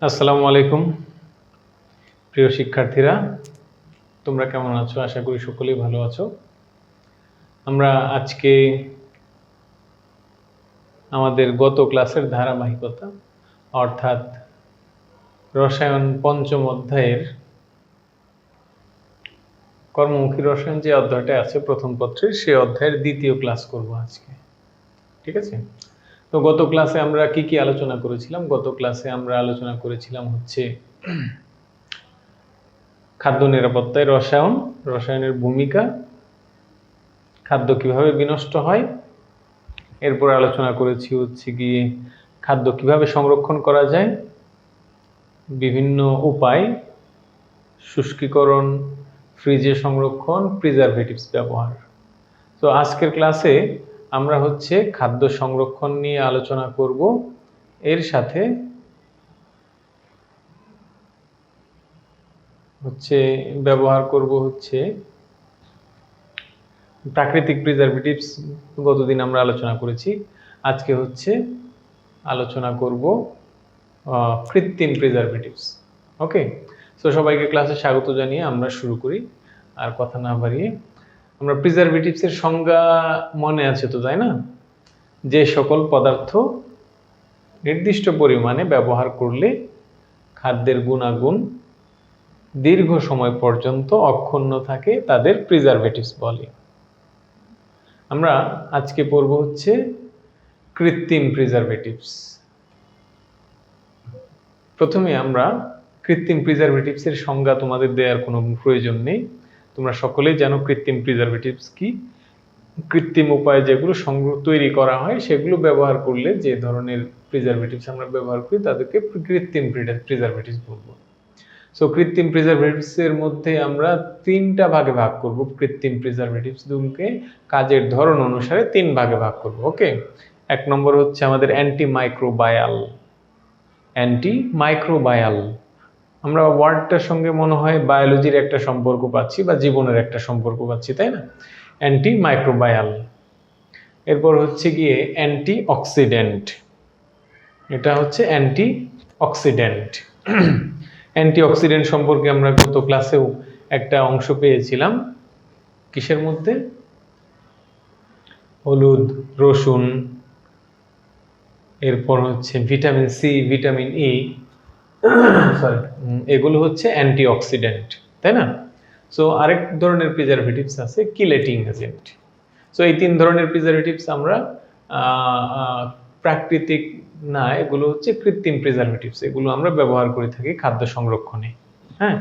আসসালামু আলাইকুম প্রিয় শিক্ষার্থীরা, তোমরা কেমন আছো? আশা করি সকলেই ভালো আছো। আমরা আজকে আমাদের গত ক্লাসের ধারাবাহিকতা অর্থাৎ রসায়ন পঞ্চম অধ্যায়ের কর্মমুখী রসায়ন যে অধ্যায়টা আছে প্রথম পত্রের, সেই অধ্যায়ের দ্বিতীয় ক্লাস করব আজকে। ঠিক আছে? তো গত ক্লাসে আমরা কি কি আলোচনা করেছিলাম? গত ক্লাসে আমরা আলোচনা করেছিলাম হচ্ছে খাদ্য নিরাপত্তায় রসায়নের ভূমিকা, খাদ্য কিভাবে বিনষ্ট হয়। এরপর আলোচনা করেছি হচ্ছে গিয়ে খাদ্য কিভাবে সংরক্ষণ করা যায়, বিভিন্ন উপায়, শুষ্কীকরণ, ফ্রিজে সংরক্ষণ, প্রিজারভেটিভস ব্যবহার। তো আজকের ক্লাসে আমরা হচ্ছে খাদ্য সংরক্ষণ নিয়ে আলোচনা করব। এর সাথে হচ্ছে ব্যবহার করব হচ্ছে প্রাকৃতিক প্রিজারভেটিভস। গতদিন আমরা আলোচনা করেছি। আজকে হচ্ছে আলোচনা করব কৃত্রিম প্রিজারভেটিভস। ওকে, তো সবাইকে ক্লাসে স্বাগত জানিয়ে আমরা শুরু করি। আর কথা না বাড়িয়ে, আমরা প্রিজারভেটিভসের সংজ্ঞা মনে আছে তো, তাই না? যে সকল পদার্থ নির্দিষ্ট পরিমাণে ব্যবহার করলে খাদ্যের গুণাগুণ দীর্ঘ সময় পর্যন্ত অক্ষুণ্ণ থাকে তাদের প্রিজারভেটিভস বলে। আমরা আজকে পড়ব হচ্ছে কৃত্রিম প্রিজারভেটিভস। প্রথমে আমরা কৃত্রিম প্রিজারভেটিভসের সংজ্ঞা তোমাদের দেওয়ার কোনো প্রয়োজন নেই, তোমরা সকলেই জানো কৃত্রিম প্রিজারভেটিভস কি। কৃত্রিম উপায়ে যেগুলো তৈরি করা হয় সেগুলো ব্যবহার করলে যে ধরনের প্রিজারভেটিভস আমরা ব্যবহার করি তাদেরকে কৃত্রিম প্রিজারভেটিভস বলবো। সো কৃত্রিম প্রিজারভেটিভসের মধ্যে আমরা তিনটা ভাগে ভাগ করব। কৃত্রিম প্রিজারভেটিভসগুলোকে কাজের ধরন অনুসারে তিন ভাগে ভাগ করব। ওকে, এক নম্বর হচ্ছে আমাদের অ্যান্টিমাইক্রোবায়াল। আমরা ওয়ার্ডটার সঙ্গে মনে হয় বায়োলজির একটা সম্পর্ক পাচ্ছি বা জীবনের একটা সম্পর্ক পাচ্ছি, তাই না? অ্যান্টিমাইক্রোবায়াল। এরপর হচ্ছে গিয়ে অ্যান্টিঅক্সিডেন্ট। এটা হচ্ছে অ্যান্টিঅক্সিডেন্ট। অ্যান্টিঅক্সিডেন্ট সম্পর্কে আমরা গত ক্লাসেও একটা অংশ পেয়েছিলাম। কিসের মধ্যে? হলুদ, রসুন, এরপর হচ্ছে ভিটামিন সি, ভিটামিন ই, এগুলো হচ্ছে অ্যান্টিঅক্সিডেন্ট, তাই না? সো আরেক ধরনের প্রিজারভেটিভস আছে কিলেটিং এজেন্ট। সো এই তিন ধরনের প্রিজারভেটিভস আমরা প্রাকৃতিক না, এগুলো হচ্ছে কৃত্রিম প্রিজারভেটিভস, এগুলো আমরা ব্যবহার করে থাকি খাদ্য সংরক্ষণে। হ্যাঁ,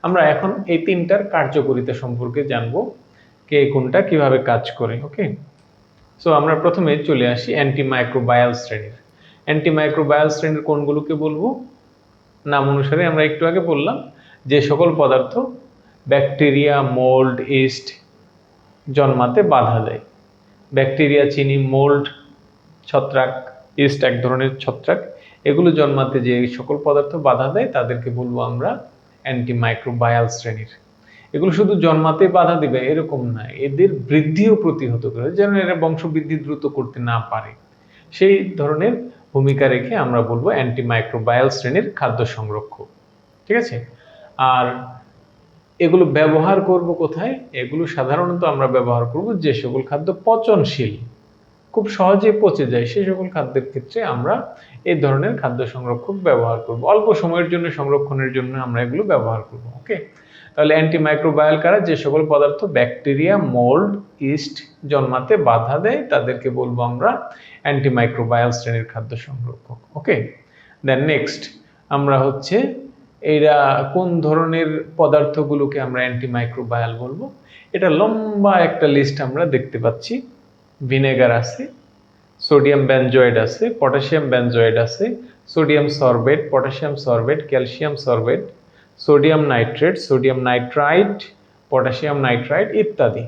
আমরা এখন এই তিনটার কার্যকারিতা সম্পর্কে জানবো, কে কোনটা কিভাবে কাজ করে। ওকে, সো আমরা প্রথমে চলে আসি অ্যান্টিমাইক্রোবায়াল শ্রেণীর। অ্যান্টিমাইক্রোবায়াল শ্রেণীর কোনগুলোকে বলবো? নাম অনুসারে আমরা একটু আগে বললাম যে সকল পদার্থ ব্যাকটেরিয়া, মোল্ড, ইস্ট জন্মাতে বাধা দেয়। ব্যাকটেরিয়া, চিনি, মোল্ড ছত্রাক, ইস্ট এক ধরনের ছত্রাক, এগুলো জন্মাতে যে সকল পদার্থ বাধা দেয় তাদেরকে বলবো আমরা অ্যান্টিমাইক্রোবায়াল শ্রেণীর। এগুলো শুধু জন্মাতে বাধা দিবে এরকম না, এদের বৃদ্ধিও প্রতিহত করে, যেন এরা বংশবৃদ্ধি দ্রুত করতে না পারে, সেই ধরনের ভূমিকা রেখে আমরা বলবো অ্যান্টিমাইক্রোবায়াল শ্রেণীর খাদ্য সংরক্ষক। ঠিক আছে? আর এগুলো ব্যবহার করব কোথায়? এগুলো সাধারণত আমরা ব্যবহার করব যে সকল খাদ্য পচনশীল, খুব সহজে পচে যায়, সেই সকল খাদ্যের ক্ষেত্রে আমরা এই ধরনের খাদ্য সংরক্ষক ব্যবহার করব। অল্প সময়ের জন্য সংরক্ষণের জন্য আমরা এগুলো ব্যবহার করব। ওকে, তাহলে অ্যান্টিমাইক্রোবায়াল কারা? যে সকল পদার্থ ব্যাকটেরিয়া, মোল্ড, ইস্ট জন্মাতে বাধা দেয় তাদেরকে বলবো আমরা অ্যান্টিমাইক্রোবায়াল শ্রেণীর খাদ্য সংরক্ষক। ওকে, দেন নেক্সট আমরা হচ্ছে এরা কোন ধরনের পদার্থগুলোকে আমরা অ্যান্টিমাইক্রোবায়াল বলবো। এটা লম্বা একটা লিস্ট আমরা দেখতে পাচ্ছি। ভিনেগার আছে, সোডিয়াম বেনজয়েড আছে, পটাশিয়াম বেনজয়েড আছে, sodium sorbate, potassium sorbate, calcium sorbate, sodium nitrate, sodium nitrite, potassium nitrite ইত্যাদি।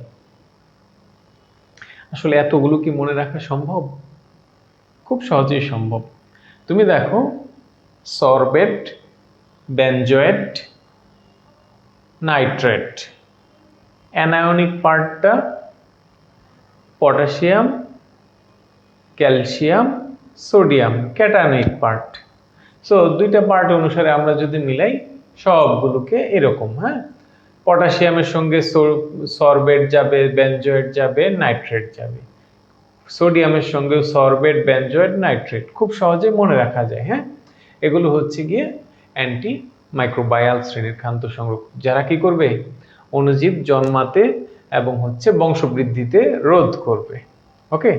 আসলে এতগুলো কি মনে রাখা সম্ভব? খুব সহজেই সম্ভব। তুমি দেখো, সরবেট, বেনজয়েড, নাইট্রেট, অ্যানায়নিক পার্টটা potassium, calcium, sodium, cationic part. So দুইটা পার্ট অনুসারে আমরা যদি মিলাই সবগুলোকে এরকম, হ্যাঁ, পটাশিয়ামের সঙ্গে সরবেট যাবে, বেনজয়েট যাবে, নাইট্রেট যাবে, সোডিয়ামের সঙ্গে সরবেট, বেনজয়েট, নাইট্রেট, খুব সহজে মনে রাখা যায়। হ্যাঁ, এগুলো হচ্ছে গিয়ে অ্যান্টি মাইক্রোবায়াল শ্রেণীর খাদ্য সংরক্ষক, যারা কি করবে, অণুজীব জন্মাতে এবং হচ্ছে বংশবৃদ্ধিতে রোধ করবে। ওকে,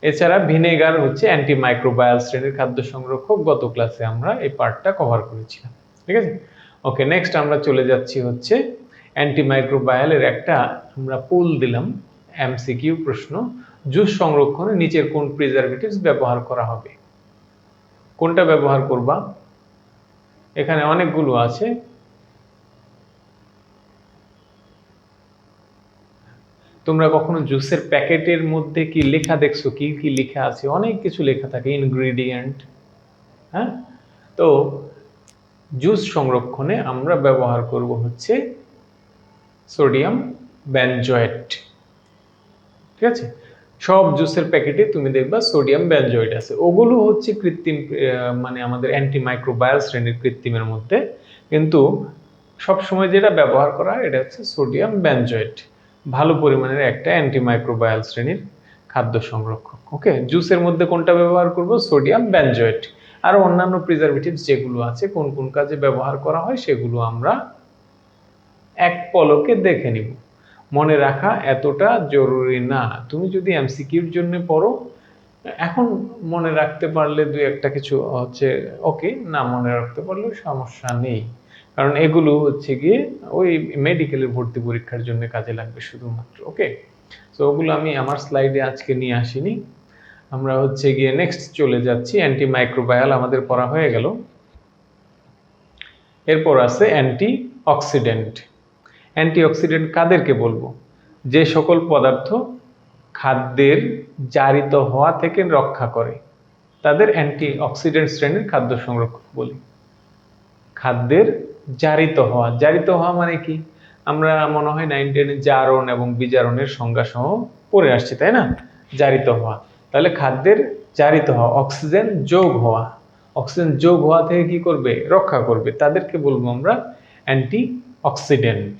এছাড়া ভিনেগার হচ্ছে অ্যান্টি মাইক্রোবায়াল শ্রেণীর খাদ্য সংরক্ষক। গত ক্লাসে আমরা এই পার্টটা কভার করেছিলাম। ঠিক আছে, ওকে, নেক্সট আমরা চলে যাচ্ছি হচ্ছে অ্যান্টি মাইক্রোবায়ালের একটা আমরা পুল দিলাম, এমসিকিউ প্রশ্ন। জুস সংরক্ষণে নিচের কোন প্রিজারভেটিভস ব্যবহার করা হবে? কোনটা ব্যবহার করবা? এখানে অনেকগুলো আছে। তোমরা কখনো জুসের প্যাকেটের মধ্যে কি লেখা দেখছো? কি কি লেখা আছে? অনেক কিছু লেখা থাকে, ইনগ্রেডিয়েন্ট। হ্যাঁ, তো জুস সংরক্ষণে আমরা ব্যবহার করব হচ্ছে সোডিয়াম বেনজয়েট। ঠিক আছে, সব জুসের প্যাকেটে তুমি দেখবা সোডিয়াম বেনজয়েট আছে। ওগুলো হচ্ছে কৃত্রিম, মানে আমাদের অ্যান্টি মাইক্রোবায়াল শ্রেণীর কৃত্রিমের মধ্যে, কিন্তু সবসময় যেটা ব্যবহার করা হয় এটা হচ্ছে সোডিয়াম বেনজয়েট, ভালো পরিমাণের একটা অ্যান্টি মাইক্রোবায়াল শ্রেণীর খাদ্য সংরক্ষক। ওকে, জুসের মধ্যে কোনটা ব্যবহার করব? Sodium benzoate. আর অন্যান্য প্রিজারভেটিভস যেগুলো আছে কোন কোন কাজে ব্যবহার করা হয় সেগুলো আমরা এক পলকে দেখে নিব। মনে রাখা এতটা জরুরি না। তুমি যদি এমসিকিউর জন্য পড়ো, এখন মনে রাখতে পারলে দুই একটা কিছু হচ্ছে ওকে, না মনে রাখতে পারলেও সমস্যা নেই, কারণ এগুলো হচ্ছে গিয়ে ওই মেডিকেলের ভর্তি পরীক্ষার জন্য কাজে লাগবে শুধুমাত্র। ওকে, তো ওগুলো আমি আমার স্লাইডে আজকে নিয়ে আসিনি। আমরা হচ্ছে গিয়ে নেক্সট চলে যাচ্ছি। অ্যান্টি মাইক্রোবায়াল আমাদের পড়া হয়ে গেল। এরপর আছে অ্যান্টি অক্সিডেন্ট। অ্যান্টি অক্সিডেন্ট কাদেরকে বলবো? যে সকল পদার্থ খাদ্যের জারিত হওয়া থেকে রক্ষা করে তাদের অ্যান্টি অক্সিডেন্ট শ্রেণীর খাদ্য সংরক্ষক বলি। খাদ্যের জারিত হওয়া, জারিত হওয়া মানে কি? আমরা মনে হয় 9, 10 জারণ এবং বিজারণের সংজ্ঞা সহ পড়ে আসছি, তাই না? জারিত হওয়া, তাহলে খাদ্যের জারিত হওয়া, অক্সিজেন যোগ হওয়া, অক্সিজেন যোগ হওয়া থেকে কি করবে? রক্ষা করবে, তাদেরকে বলবো আমরা অ্যান্টি অক্সিডেন্ট।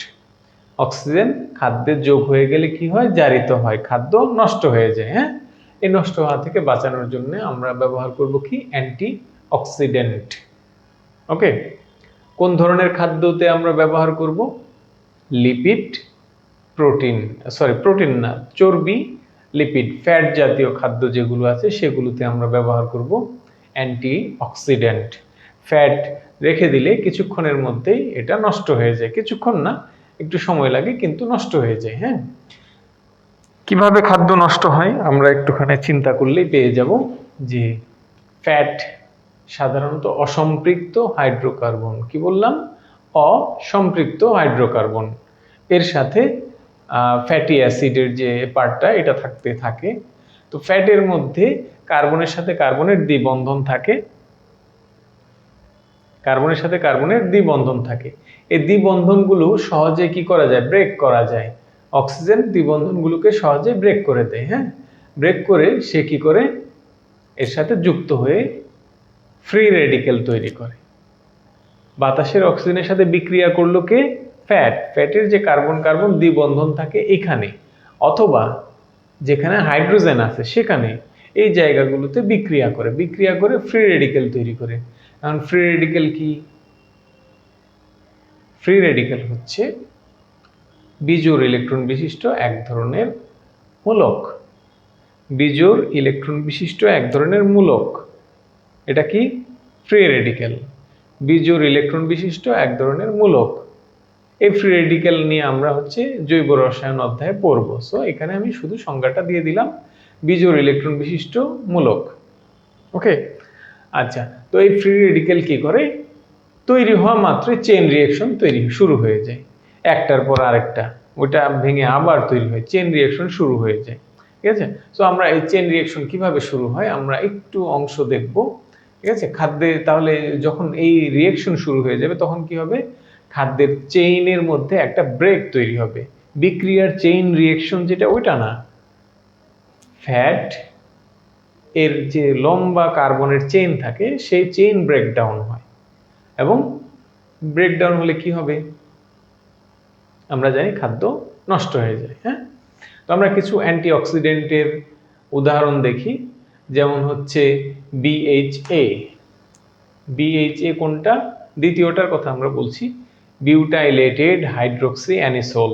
অক্সিজেন খাদ্যে যোগ হয়ে গেলে কি হয়? জারিত হয়, খাদ্য নষ্ট হয়ে যায়। হ্যাঁ, এই নষ্ট হওয়া থেকে বাঁচানোর জন্য আমরা ব্যবহার করব কি? Anti oxidant. ওকে, কোন ধরনের খাদ্যতে আমরা ব্যবহার করব? লিপিড, প্রোটিন, প্রোটিন না, চর্বি, লিপিড, ফ্যাট জাতীয় খাদ্য যেগুলো আছে সেগুলোতে আমরা ব্যবহার করব অ্যান্টি অক্সিডেন্ট। ফ্যাট রেখে দিলে কিছুক্ষণের মধ্যেই এটা নষ্ট হয়ে যায়, কিছুক্ষণ না, একটু সময় লাগে, কিন্তু নষ্ট হয়ে যায়। হ্যাঁ, কিভাবে খাদ্য নষ্ট হয় আমরা একটুখানি চিন্তা করলেই পেয়ে যাব যে ফ্যাট সাধারণত অসম্পৃক্ত হাইড্রোকার্বন। কি বললাম? অসম্পৃক্ত হাইড্রোকার্বন। এর সাথে ফ্যাটি অ্যাসিডের যে পার্টটা এটা থাকতে থাকে। তো ফ্যাটের মধ্যে কার্বনের সাথে কার্বনের দ্বিবন্ধন থাকে, কার্বনের সাথে কার্বনের দ্বিবন্ধন থাকে। এই দ্বিবন্ধনগুলো সহজে কি করা যায়? ব্রেক করা যায়। অক্সিজেন দ্বিবন্ধনগুলোকে সহজে ব্রেক করে দেয়। হ্যাঁ, ব্রেক করে সে কি করে? এর সাথে যুক্ত হয়ে ফ্রি রেডিকেল তৈরি করে। বাতাসের অক্সিজেনের সাথে বিক্রিয়া করলো কে? ফ্যাট। ফ্যাটের যে কার্বন কার্বন দ্বিবন্ধন থাকে এখানে, অথবা যেখানে হাইড্রোজেন আছে সেখানে, এই জায়গাগুলোতে বিক্রিয়া করে, বিক্রিয়া করে ফ্রি রেডিকেল তৈরি করে। এখন ফ্রি রেডিকেল কি? ফ্রি রেডিকেল হচ্ছে বিজোড় ইলেকট্রন বিশিষ্ট এক ধরনের মূলক। বিজোড় ইলেকট্রন বিশিষ্ট এক ধরনের মূলক, এটা কি? Free radical. বিজোড় ইলেকট্রন বিশিষ্ট এক ধরনের মূলক। এই ফ্রি রেডিকেল নিয়ে আমরা হচ্ছে জৈব রসায়ন অধ্যায়ে পড়ব। সো এখানে আমি শুধু সংজ্ঞাটা দিয়ে দিলাম, বিজোড় ইলেকট্রন বিশিষ্ট মূলক। ওকে, আচ্ছা, তো এই ফ্রি রেডিকেল কি করে? তৈরি হওয়া মাত্রই চেইন রিঅ্যাকশন শুরু হয়ে যায়, একটার পর আরেকটা, ওটা ভেঙে আবার তৈরি হয়, চেইন রিঅ্যাকশন শুরু হয়ে যায়। ঠিক আছে, সো আমরা এই চেইন রিঅ্যাকশন কিভাবে শুরু হয় আমরা একটু অংশ দেখব। ঠিক আছে, খাদ্যে তাহলে যখন এই রিঅ্যাকশন শুরু হয়ে যাবে তখন কি হবে? খাদ্যের চেইনের মধ্যে একটা ব্রেক তৈরি হবে। বিক্রিয়ার চেইন রিঅ্যাকশন যেটা, ওইটা না, ফ্যাট এর যে লম্বা কার্বনের চেইন থাকে সেই চেইন ব্রেকডাউন হয়, এবং ব্রেকডাউন হলে কি হবে আমরা জানি, খাদ্য নষ্ট হয়ে যায়। হ্যাঁ, তো আমরা কিছু অ্যান্টিঅক্সিডেন্টের উদাহরণ দেখি, যেমন হচ্ছে বিএইচএ। বিএইচএ কোনটা? দ্বিতীয়টার কথা আমরা বলছি, butylated hydroxy anisole.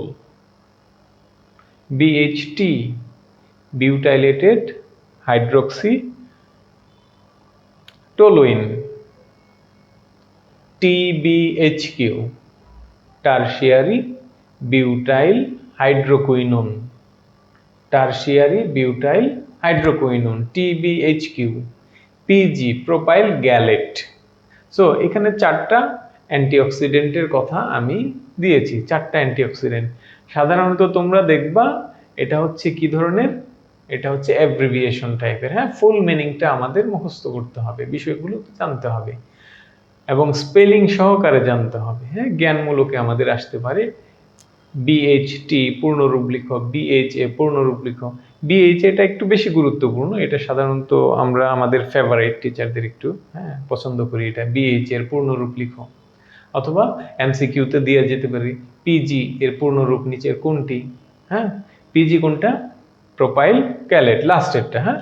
BHT, butylated hydroxy toluene. TBHQ, tertiary butyl hydroquinone. Tertiary butyl hydroquinone, TBHQ. PG, propyl gallate. So এখানে 4টা অ্যান্টিঅক্সিডেন্টের কথা আমি দিয়েছি, 4টা অ্যান্টিঅক্সিডেন্ট। সাধারণত তোমরা দেখবা এটা হচ্ছে কি ধরনের, এটা হচ্ছে অ্যাব্রিভিয়েশন টাইপের। হ্যাঁ, ফুল মিনিংটা আমাদের মুখস্থ করতে হবে, বিষয়গুলো জানতে হবে এবং স্পেলিং সহকারে জানতে হবে। হ্যাঁ, জ্ঞানমূলকে আমাদের আসতে পারে। বিএইচটি পূর্ণরূপ লিখো, বিএইচএ পূর্ণরূপ লিখো। বিএইচএটা একটু বেশি গুরুত্বপূর্ণ, এটা সাধারণত আমরা আমাদের ফেভারিট টিচারদের একটু পছন্দ করি, এটা বিএইচ এর পূর্ণরূপ লিখো। অথবা এমসিকিউতে দিয়ে যেতে পারি, পিজি এর পূর্ণরূপ নিচের কোনটি? হ্যাঁ, পিজি কোনটা? প্রোপাইল গ্যালেট, লাস্টেরটা। হ্যাঁ,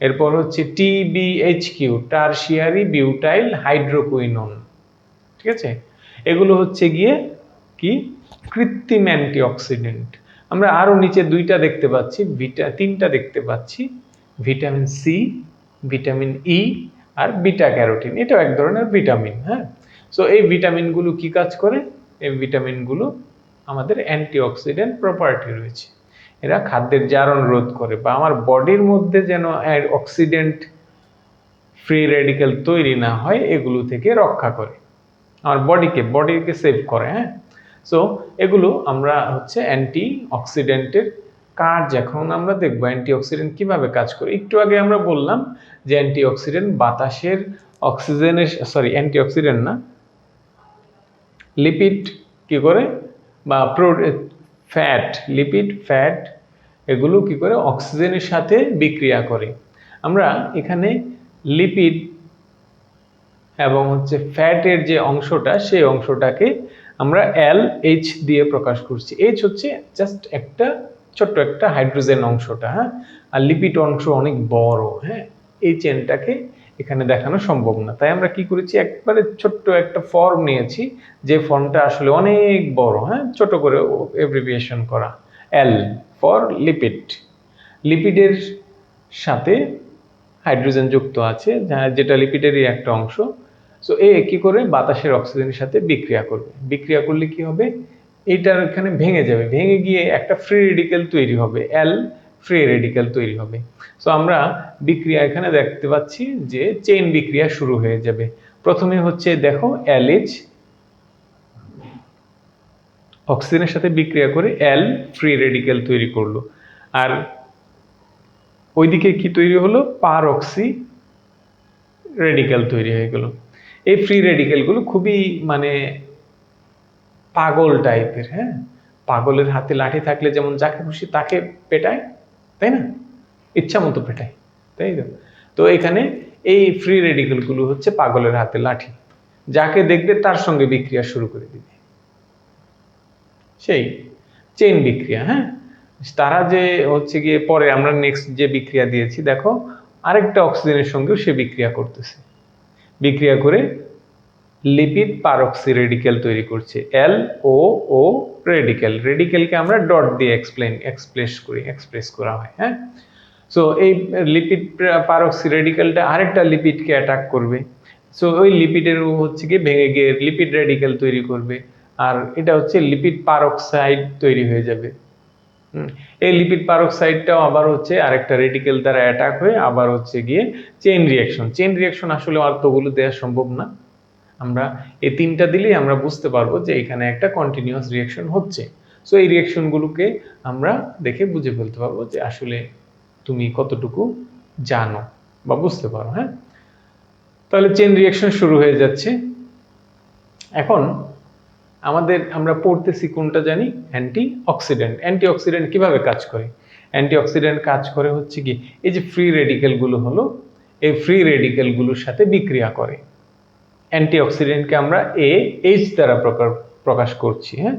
এরপর হচ্ছে টিবিএইচকিউ, টারশিয়ারি বিউটাইল হাইড্রোকুইনোন। ঠিক আছে, এগুলো হচ্ছে গিয়ে কি কৃত্রিম অ্যান্টিঅক্সিডেন্ট। আমরা আরো নিচে 2টা দেখতে পাচ্ছি, 3টা দেখতে পাচ্ছি, ভিটামিন সি, ভিটামিন ই আর বিটা ক্যারোটিন। এটাও এক ধরনের ভিটামিন। হ্যাঁ, সো এই ভিটামিনগুলো কি কাজ করে? এই ভিটামিনগুলো আমাদের অ্যান্টিঅক্সিডেন্ট প্রপার্টি রয়েছে, এরা খাদ্যের জারণ রোধ করে, বা আমার বডির মধ্যে যেন অক্সিডেন্ট ফ্রি রেডিক্যাল তৈরি না হয় এগুলো থেকে রক্ষা করে, আমার বডিকে সেভ করে। হ্যাঁ, সো এগুলো আমরা হচ্ছে অ্যান্টি অক্সিডেন্টের কাজ। এখন আমরা দেখবো অ্যান্টিঅক্সিডেন্ট কিভাবে কাজ করে। একটু আগে আমরা বললাম যে অ্যান্টিঅক্সিডেন্ট বাতাসের অক্সিজেনের, অ্যান্টিঅক্সিডেন্ট না, লিপিড কি করে, বা ফ্যাট, লিপিড ফ্যাট এগুলো কি করে অক্সিজেনের সাথে বিক্রিয়া করে। আমরা এখানে লিপিড এবং হচ্ছে ফ্যাটের যে অংশটা, সেই অংশটাকে আমরা LH দিয়ে প্রকাশ করছি। H হচ্ছে জাস্ট একটা ছোট্ট একটা হাইড্রোজেন অংশটা। হ্যাঁ, আর লিপিড অংশ অনেক বড়। হ্যাঁ, এই চেনটাকে এখানে দেখানো সম্ভব না, তাই আমরা কি করেছি, একবারে ছোট্ট একটা ফর্ম নিয়েছি, যে ফর্মটা আসলে অনেক বড়। হ্যাঁ, ছোট করে অ্যাব্রিভিয়েশন করা, L ফর লিপিড। লিপিডের সাথে হাইড্রোজেন যুক্ত আছে, যেটা লিপিডেরই একটা অংশ। সো এ কি করে বাতাসের অক্সিজেনের সাথে বিক্রিয়া করবে, বিক্রিয়া করলে কি হবে, এইটার এখানে ভেঙে যাবে, ভেঙে গিয়ে একটা ফ্রি রেডিক্যাল তৈরি হবে, L ফ্রি রেডিক্যাল তৈরি হবে। সো আমরা বিক্রিয়া এখানে দেখতে পাচ্ছি যে চেইন বিক্রিয়া শুরু হয়ে যাবে। প্রথমে হচ্ছে দেখো LH অক্সিজেনের সাথে বিক্রিয়া করে L ফ্রি রেডিক্যাল তৈরি করলো, আর ওইদিকে কি তৈরি হলো, পারঅক্সি রেডিক্যাল তৈরি হয়ে গেল। এই ফ্রি রেডিক্যালগুলো খুবই মানে পাগল টাইপের। হ্যাঁ, পাগলের হাতে লাঠি থাকলে যেমন যাকে খুশি তাকে পেটায়, তাই না, ইচ্ছা মতো পেটায়, তাই তো। তো এখানে এই ফ্রি রেডিক্যালগুলো হচ্ছে পাগলের হাতে লাঠি, যাকে দেখবে তার সঙ্গে বিক্রিয়া শুরু করে দিবে, সেই চেইন বিক্রিয়া। হ্যাঁ, তারা যে হচ্ছে গিয়ে পরে আমরা নেক্সট যে বিক্রিয়া দিয়েছি, দেখো আরেকটা অক্সিজেনের সঙ্গেও সে বিক্রিয়া করতেছে, বিক্রিয়া করে লিপিড পারঅক্সি রেডিক্যাল তৈরি করছে, LOO রেডিক্যাল। রেডিক্যালকে আমরা ডট দিয়ে এক্সপ্রেস করা হয়। হ্যাঁ, সো এই লিপিড পারঅক্সি রেডিক্যালটা আরেকটা লিপিডকে অ্যাটাক করবে, সো ওই লিপিডের হচ্ছে গিয়ে ভেঙে গিয়ে লিপিড রেডিক্যাল তৈরি করবে, আর এটা হচ্ছে লিপিড পারঅক্সাইড তৈরি হয়ে যাবে। এই লিপিড পারঅক্সাইডটাও আবার হচ্ছে আরেকটা রেডিক্যাল দ্বারা অ্যাটাক হয়ে আবার হচ্ছে গিয়ে চেইন রিয়াকশন আসলে অতগুলো দেওয়া সম্ভব না, আমরা এই 3টা দিলেই আমরা বুঝতে পারবো যে এখানে একটা কন্টিনিউয়াস রিয়াকশন হচ্ছে। সো এই রিয়াকশনগুলোকে আমরা দেখে বুঝে ফেলতে পারবো যে আসলে তুমি কতটুকু জানো বা বুঝতে পারো। হ্যাঁ, তাহলে চেইন রিয়াকশন শুরু হয়ে যাচ্ছে। এখন আমরা পড়তেছি কোনটা জানি, অ্যান্টিঅক্সিডেন্ট কিভাবে কাজ করে। অ্যান্টিঅক্সিডেন্ট কাজ করে হচ্ছে কি, এই যে ফ্রি রেডিকেলগুলো হলো, এই ফ্রি রেডিকেলগুলোর সাথে বিক্রিয়া করে। অ্যান্টিঅক্সিডেন্টকে আমরা এইচ দ্বারা প্রকাশ করছি। হ্যাঁ,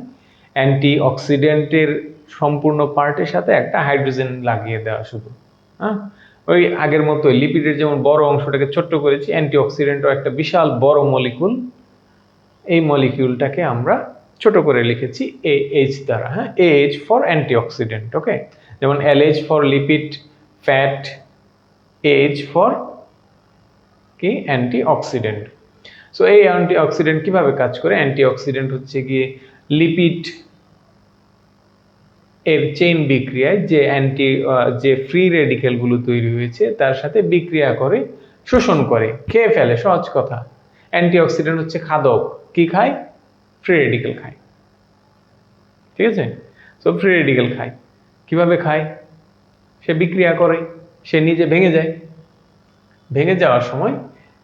অ্যান্টিঅক্সিডেন্টের সম্পূর্ণ পার্টের সাথে একটা হাইড্রোজেন লাগিয়ে দেওয়া শুধু। হ্যাঁ, ওই আগের মতো লিপিডের যেমন বড় অংশটাকে ছোট্ট করেছি, অ্যান্টিঅক্সিডেন্টও একটা বিশাল বড় মলিকুল, এই মলিকিউলটাকে আমরা ছোট করে লিখেছি AH দ্বারা। হ্যাঁ, AH ফর অ্যান্টিঅক্সিডেন্ট। ওকে, যেমন LH for lipid fat, AH for কি অ্যান্টিঅক্সিডেন্ট। সো এই অ্যান্টিঅক্সিডেন্ট কিভাবে কাজ করে? অ্যান্টিঅক্সিডেন্ট হচ্ছে গিয়ে লিপিড এর চেইন বিক্রিয়ায় যে ফ্রি রেডিকেলগুলো তৈরি হয়েছে তার সাথে বিক্রিয়া করে শোষণ করে, খেয়ে ফেলে। সহজ কথা, অ্যান্টিঅক্সিডেন্ট হচ্ছে খাদক। কি খায়? ফ্রি রেডিকেল খায়। ঠিক আছে, সো ফ্রি রেডিকেল খায়। কিভাবে খায়? সে বিক্রিয়া করে, সে নিজে ভেঙে যায়। ভেঙে যাওয়ার সময়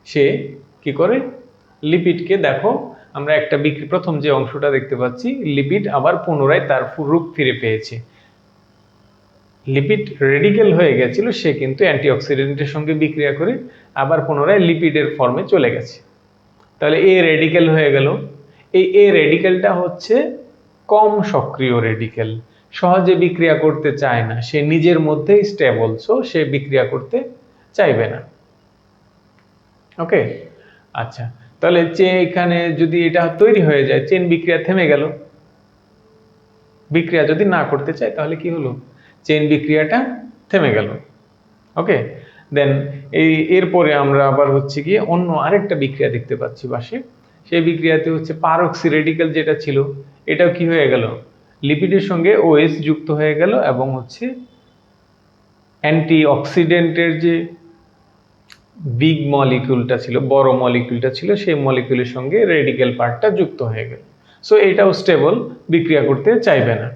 সে কি করে? লিপিডকে দেখো, আমরা একটা প্রথম যে অংশটা দেখতে পাচ্ছি, লিপিড আবার পুনরায় তার রূপ ফিরে পেয়েছে। লিপিড রেডিকেল হয়ে গেছিল, সে কিন্তু অ্যান্টিঅক্সিডেন্টের সঙ্গে বিক্রিয়া করে আবার পুনরায় লিপিডের ফর্মে চলে গেছে। তাহলে এ রেডিকেল হয়ে গেল। এই রেডিকেলটা হচ্ছে কম সক্রিয় রেডিকেল, সহজে বিক্রিয়া করতে চায় না, সে নিজের মধ্যেই স্টেবল, সো সে বিক্রিয়া করতে চাইবে না। ওকে, আচ্ছা, তাহলে এখানে যদি এটা তৈরি হয়ে যায়, চেন বিক্রিয়া থেমে গেল। বিক্রিয়া যদি না করতে চায় তাহলে কি হলো? চেন বিক্রিয়াটা থেমে গেল। ওকে, দেন এরপরে আমরা আবার হচ্ছে গিয়ে অন্য আরেকটা বিক্রিয়া দেখতে পাচ্ছি পাশে। সেই বিক্রিয়াতে হচ্ছে পারঅক্সি রেডিকেল যেটা ছিল, এটাও কি হয়ে গেল? লিপিডের সঙ্গে OH যুক্ত হয়ে গেল এবং হচ্ছে অ্যান্টিঅক্সিডেন্টের যে বিগ মলিকিউলটা ছিল, বড় মলিকিউলটা ছিল, সেই মলিকিউলের সঙ্গে রেডিকেল পার্টটা যুক্ত হয়ে গেল। সো এটাও স্টেবল, বিক্রিয়া করতে চাইবে না।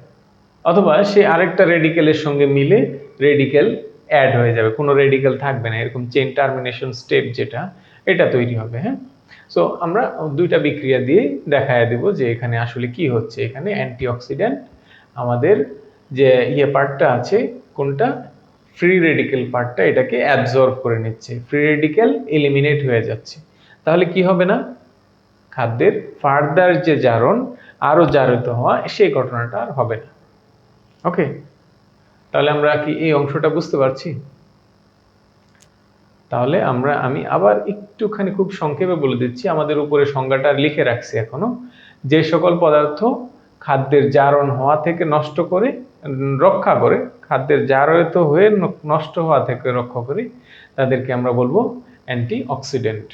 অথবা সে আরেকটা রেডিকেলের সঙ্গে মিলে রেডিকেল অ্যাড হয়ে যাবে, কোনো রেডিকেল থাকবে না, এরকম চেইন টার্মিনেশন স্টেপ যেটা, এটা তৈরি হবে। হ্যাঁ, সো আমরা দুইটা বিক্রিয়া দিয়ে দেখায় দেব যে এখানে আসলে কি হচ্ছে। এখানে অ্যান্টিঅক্সিডেন্ট আমাদের যে পার্টটা আছে, কোনটা? ফ্রি রেডিকেল পার্টটা, এটাকে অ্যাবজর্ব করে নিচ্ছে, ফ্রি রেডিকেল এলিমিনেট হয়ে যাচ্ছে। তাহলে কি হবে না? খাদ্যের ফার্দার যে জারণ, আরো জারিত হওয়া, সেই ঘটনাটা আর হবে না। ওকে, তাহলে আমরা কি এই অংশটা বুঝতে পারছি? তাহলে আমি আবার একটুখানি খুব সংক্ষেপে বলে দিচ্ছি, আমাদের উপরে সংজ্ঞাটা লিখে রাখছি এখনো। যে সকল পদার্থ খাদ্যের জারণ হওয়া থেকে রক্ষা করে, খাদ্যের জারিত হয়ে নষ্ট হওয়া থেকে রক্ষা করে, তাদেরকে আমরা বলবো অ্যান্টিঅক্সিডেন্ট।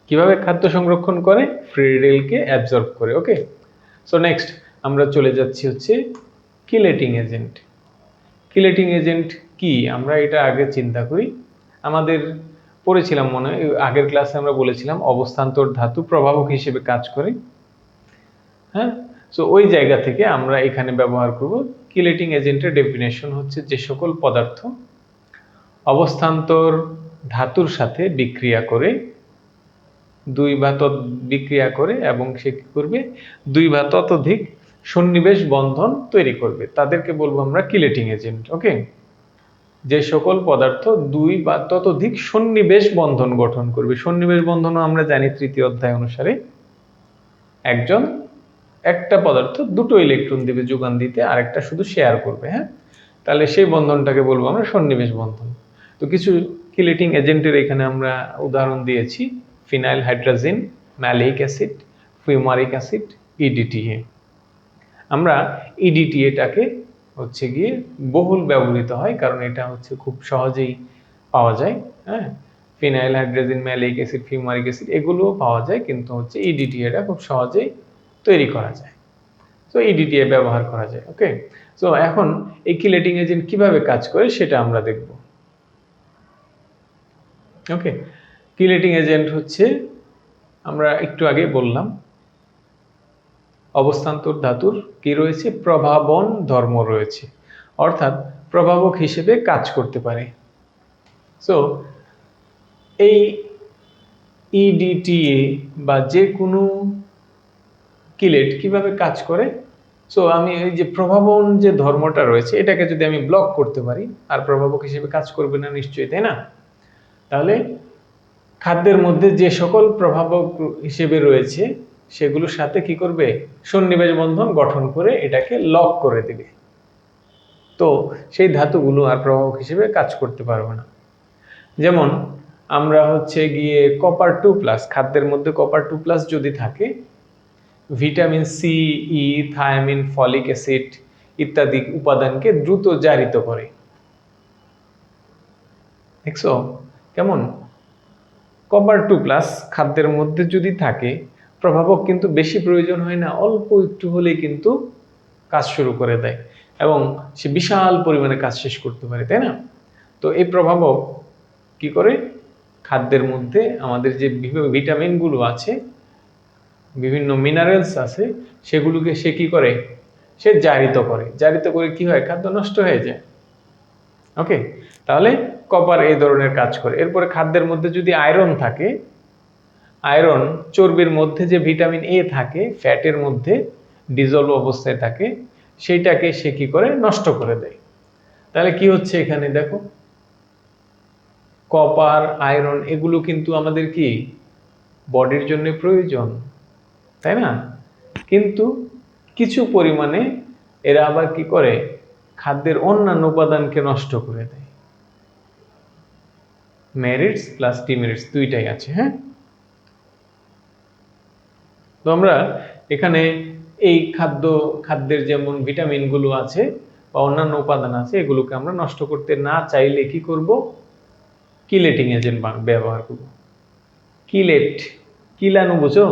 কিভাবে খাদ্য সংরক্ষণ করে? ফ্রি রেডিকেলকে অ্যাবজর্ব করে। ওকে, সো নেক্সট আমরা চলে যাচ্ছি হচ্ছে কিলেটিং এজেন্ট। কিলেটিং এজেন্ট কি, আমরা এটা আগে চিন্তা করি। আমাদের পড়েছিলাম মনে হয়, আগের ক্লাসে আমরা বলেছিলাম অবস্থান্তর ধাতু প্রভাবক হিসেবে কাজ করে। হ্যাঁ, সো ওই জায়গা থেকে আমরা এখানে ব্যবহার করব। কিলেটিং এজেন্টের ডেফিনেশন হচ্ছে যে সকল পদার্থ অবস্থান্তর ধাতুর সাথে বিক্রিয়া করে, বিক্রিয়া করে এবং সে কি করবে? 2 বা ততোধিক সন্নিবেশ বন্ধন তৈরি করবে, তাদেরকে বলবো আমরা কিলেটিং এজেন্ট। ওকে, যে সকল পদার্থ 2 বা ততোধিক সন্নিবেশ বন্ধন গঠন করবে। সন্নিবেশ বন্ধনও আমরা জানি তৃতীয় অধ্যায় অনুসারে, একটা পদার্থ দুটো ইলেকট্রন দেবে যোগান দিতে, আরেকটা শুধু শেয়ার করবে। হ্যাঁ, তাহলে সেই বন্ধনটাকে বলবো আমরা সন্নিবেশ বন্ধন। তো কিছু কিলেটিং এজেন্টের এখানে আমরা উদাহরণ দিয়েছি: phenyl hydrazine, malic acid, fumaric acid, EDTA। আমরা EDTA-টাকে হচ্ছে গিয়ে বহুল ব্যবহৃত হয়, কারণ এটা হচ্ছে খুব সহজেই পাওয়া যায়। হ্যাঁ, phenyl hydrazine, malic acid, fumaric acid এগুলোও পাওয়া যায়, কিন্তু হচ্ছে EDTA-টা খুব সহজেই তৈরি করা যায়, তো EDTA ব্যবহার করা যায়। ওকে, সো এখন এই কিলেটিং এজেন্ট কিভাবে কাজ করে সেটা আমরা দেখব। ওকে, কিলেটিং এজেন্ট হচ্ছে, আমরা একটু আগে বললাম, অবস্থান্তর ধাতুর কি রয়েছে? প্রভাবন ধর্ম রয়েছে, অর্থাৎ প্রভাবক হিসেবে কাজ করতে পারে। সো এই EDTA বা যে কোনো কিলেট কিভাবে কাজ করে সো আমি এই যে প্রভাবন যে ধর্মটা রয়েছে এটাকে যদি আমি ব্লক করতে পারি, আর প্রভাবক হিসেবে কাজ করবে না নিশ্চয়ই, তাই না? তাহলে খাদ্যের মধ্যে যে সকল প্রভাবক হিসেবে রয়েছে সেগুলোর সাথে কি করবে, সন্নিবেশ বন্ধন গঠন করে এটাকে লক করে দেবে। তো সেই ধাতুগুলো আর প্রভাবক হিসেবে কাজ করতে পারবে না। যেমন আমরা হচ্ছে গিয়ে কপার 2+, খাদ্যের মধ্যে কপার 2+ যদি থাকে, ভিটামিন সি, ই, থায়ামিন, ফলিক অ্যাসিড ইত্যাদি উপাদানকে দ্রুত জারিত করে। দেখছো কেমন? কপার 2+ খাদ্যের মধ্যে যদি থাকে, প্রভাবক কিন্তু বেশি প্রয়োজন হয় না, অল্প একটু হলেই কিন্তু কাজ শুরু করে দেয় এবং সে বিশাল পরিমাণে কাজ শেষ করতে পারে, তাই না? তো এই প্রভাবক কি করে, খাদ্যের মধ্যে আমাদের যে ভিটামিনগুলো আছে, বিভিন্ন মিনারেলস আছে, সেগুলোকে সে কি করে, সে জারিত করে। জারিত করে কি হয়, খাদ্য নষ্ট হয়ে যায়। ওকে, তাহলে কপার এই ধরনের কাজ করে। এরপরে খাদ্যের মধ্যে যদি আয়রন থাকে, আয়রন চর্বির মধ্যে যে ভিটামিন এ থাকে, ফ্যাটের মধ্যে ডিজলভ অবস্থায় থাকে, সেইটাকে সে কি করে, নষ্ট করে দেয়। তাহলে কি হচ্ছে এখানে দেখো, কপার, আয়রন এগুলো কিন্তু আমাদের কি বডির জন্য প্রয়োজন, তাই না? কিন্তু কিছু পরিমাণে এরা আবার কি করে, খাদ্যের অন্যান্য উপাদানকে নষ্ট করে দেয়। মেরিটস প্লাস ডিমেরিটস দুইটাই আছে। হ্যাঁ, তো আমরা এখানে এই খাদ্যের যেমন ভিটামিনগুলো আছে বা অন্যান্য উপাদান আছে, এগুলোকে আমরা নষ্ট করতে না চাইলে কি করব, কিলেটিং এজেন্ট ব্যবহার করব। কিলেট, কিলানো, বুঝো?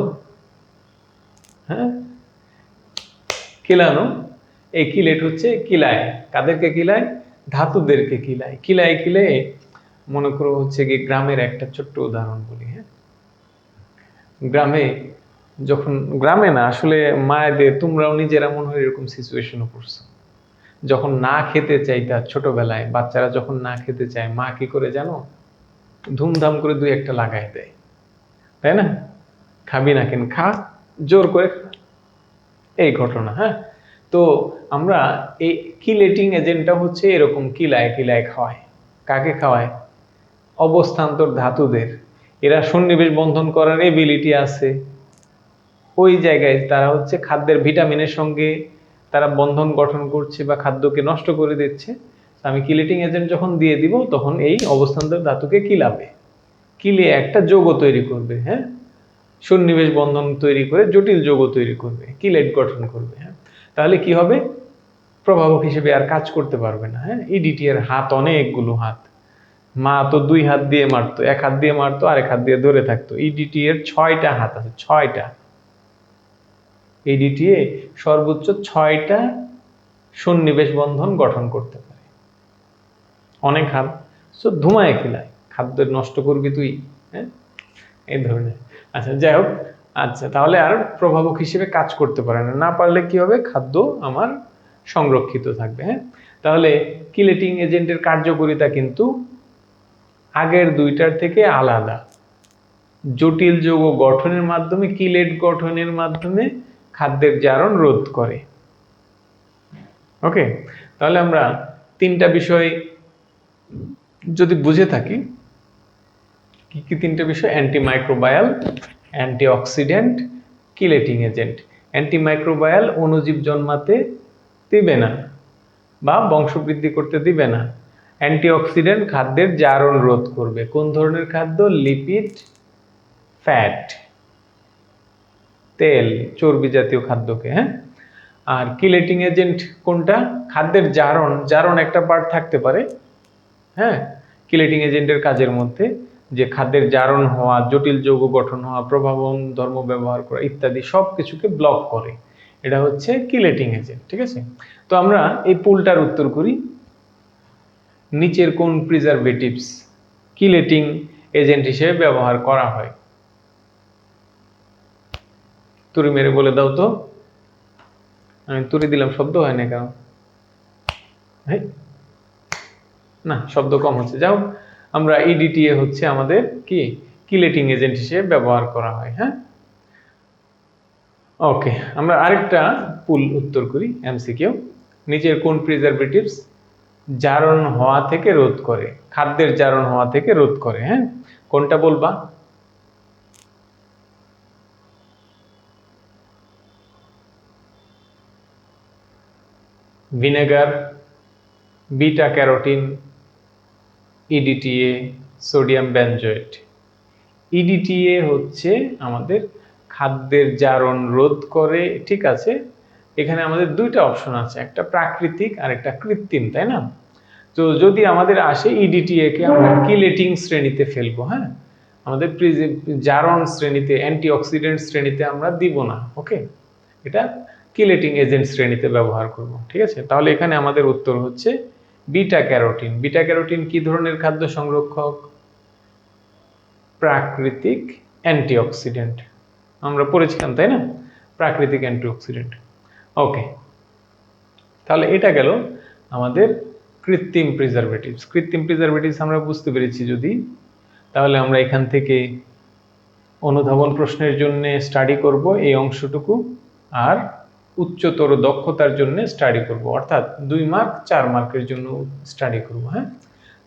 হ্যাঁ, কিলানো। এই কিলেট হচ্ছে কিলায়, কাদেরকে কিলায়, ধাতুদেরকে কিলায়। কিলায় কিলে, মনে করো হচ্ছে কি গ্রামের একটা ছোট্ট উদাহরণ বলি। হ্যাঁ, গ্রামে যখন, গ্রামে না আসলে মায়েদের, তোমরাও নিজেরা মনে হয় এরকম সিচুয়েশনে পড়ছো, যখন না খেতে চাইতা ছোটবেলায়, বাচ্চারা যখন না খেতে চায়, মা কি করে জানো, ধুমধাম করে দুই একটা লাগাই দেয়, তাই না? খাবি না কেন, খা, জোর করে খা। এই ঘটনা। হ্যাঁ, তো আমরা এই কিলেটিং এজেন্টটা হচ্ছে এরকম কিলায় কিলায় খাওয়ায়। কাকে খাওয়ায়, অবস্থান্তর ধাতুদের। এরা সন্নিবেশ বন্ধন করার এবিলিটি আছে, ওই জায়গায় তারা হচ্ছে খাদ্যের ভিটামিনের সঙ্গে তারা বন্ধন গঠন করছে বা খাদ্যকে নষ্ট করে দিচ্ছে। আমি কিলেটিং এজেন্ট যখন দিয়ে দিব, তখন এই অবস্থান্তর ধাতুকে কিলাবে, কিলে একটা যৌগ তৈরি করবে। হ্যাঁ, সন্নিবেশ বন্ধন তৈরি করে জটিল যৌগ তৈরি করবে, কিলেট গঠন করবে। হ্যাঁ, তাহলে কি হবে, প্রভাবক হিসেবে আর কাজ করতে পারবে না। হ্যাঁ, ইডিটি এর হাত অনেকগুলো হাত, মা তো 2 হাত দিয়ে মারতো, 1 হাত দিয়ে মারতো, আরেক হাত দিয়ে ধরে থাকতো। ইডিটি এর 6টা হাত আছে, 6টা। এডিটিএ সর্বোচ্চ 6টা সন্নিবেশ বন্ধন গঠন করতে পারে, অনেক হাত। সো ধুমায় খিলায়, খাদ্য নষ্ট করবি তুই। হ্যাঁ, এই ধরনের। আচ্ছা, যাই হোক। আচ্ছা, তাহলে আর প্রভাবক হিসেবে কাজ করতে পারে না, না পারলে কি হবে, খাদ্য আমার সংরক্ষিত থাকবে। হ্যাঁ, তাহলে কিলেটিং এজেন্টের কার্যকারিতা কিন্তু আগের দুইটার থেকে আলাদা। জটিল যৌগ গঠনের মাধ্যমে, কিলেট গঠনের মাধ্যমে খাদ্যের জারণ রোধ করে। ওকে, তাহলে আমরা 3টা বিষয় যদি বুঝে থাকি, কি কি 3টে বিষয়, antimicrobial, antioxidant, chelating agent. Antimicrobial অণুজীব জন্মাতে দিবে না বা বংশবৃদ্ধি করতে দিবে না। অ্যান্টিঅক্সিডেন্ট খাদ্যের জারণ রোধ করবে। কোন ধরনের খাদ্য, লিপিড, ফ্যাট, তেল, চর্বি জাতীয় খাদ্যকে। হ্যাঁ, আর কিলেটিং এজেন্ট কোনটা, খাদ্যের জারণ, জারণ একটা পার্ট থাকতে পারে। হ্যাঁ, কিলেটিং এজেন্টের কাজের মধ্যে যে খাদ্যের জারণ হওয়া, জটিল যৌগ গঠন হওয়া, প্রভাবন ধর্ম ব্যবহার করা ইত্যাদি সব কিছুকে ব্লক করে, এটা হচ্ছে কিলেটিং এজেন্ট। ঠিক আছে, তো আমরা এই পুলটার উত্তর করি, নিচের কোন প্রিজারভেটিভস কিলেটিং এজেন্ট হিসেবে ব্যবহার করা হয়? তুড়ি মেরে বলে দাও তো। আমি তুড়ি দিলাম, শব্দ হয় না কেন? হ্যাঁ, না, শব্দ কম হচ্ছে। যাও, আমরা ইডিটিএ হচ্ছে আমাদের কি কিলেটিং এজেন্ট হিসেবে ব্যবহার করা হয়। হ্যাঁ, ওকে, আমরা আরেকটা পুল উত্তর করি, এমসিকিউ। নিচের কোন প্রিজারভেটিভস জারণ হওয়া থেকে রোধ করে, খাদ্যের জারণ হওয়া থেকে রোধ করে? হ্যাঁ, কোনটা বলবা? Vinegar, beta carotene, EDTA, sodium benzoate. EDTA হচ্ছে আমাদের খাদ্যের জারণ রোধ করে, ঠিক আছে। এখানে আমাদের দুইটা অপশন আছে, একটা প্রাকৃতিক আর একটা কৃত্রিম, তাই না? তো যদি আমাদের আসে ইডিটিএ কে আমরা কিলেটিং শ্রেণীতে ফেলবো, হ্যাঁ, আমাদের জারণ শ্রেণীতে, অ্যান্টিঅক্সিডেন্ট শ্রেণীতে আমরা দিব না। ওকে, এটা কিলেটিং এজেন্ট শ্রেণীতে ব্যবহার করব, ঠিক আছে। তাহলে এখানে আমাদের উত্তর হচ্ছে বিটা ক্যারোটিন। বিটা ক্যারোটিন কি ধরনের খাদ্য সংরক্ষক? প্রাকৃতিক অ্যান্টিঅক্সিডেন্ট, আমরা পড়েছিলাম তাই না, প্রাকৃতিক অ্যান্টিঅক্সিডেন্ট। ওকে, তাহলে এটা গেল আমাদের কৃত্রিম প্রিজারভেটিভস। কৃত্রিম প্রিজারভেটিভস আমরা বুঝতে পেরেছি যদি, তাহলে আমরা এখান থেকে অনুধাবন প্রশ্নের জন্য স্টাডি করব এই অংশটুকু, আর উচ্চতর দক্ষতার জন্য স্টাডি করব, অর্থাৎ 2 মার্ক 4 মার্কের জন্য স্টাডি করব। হ্যাঁ,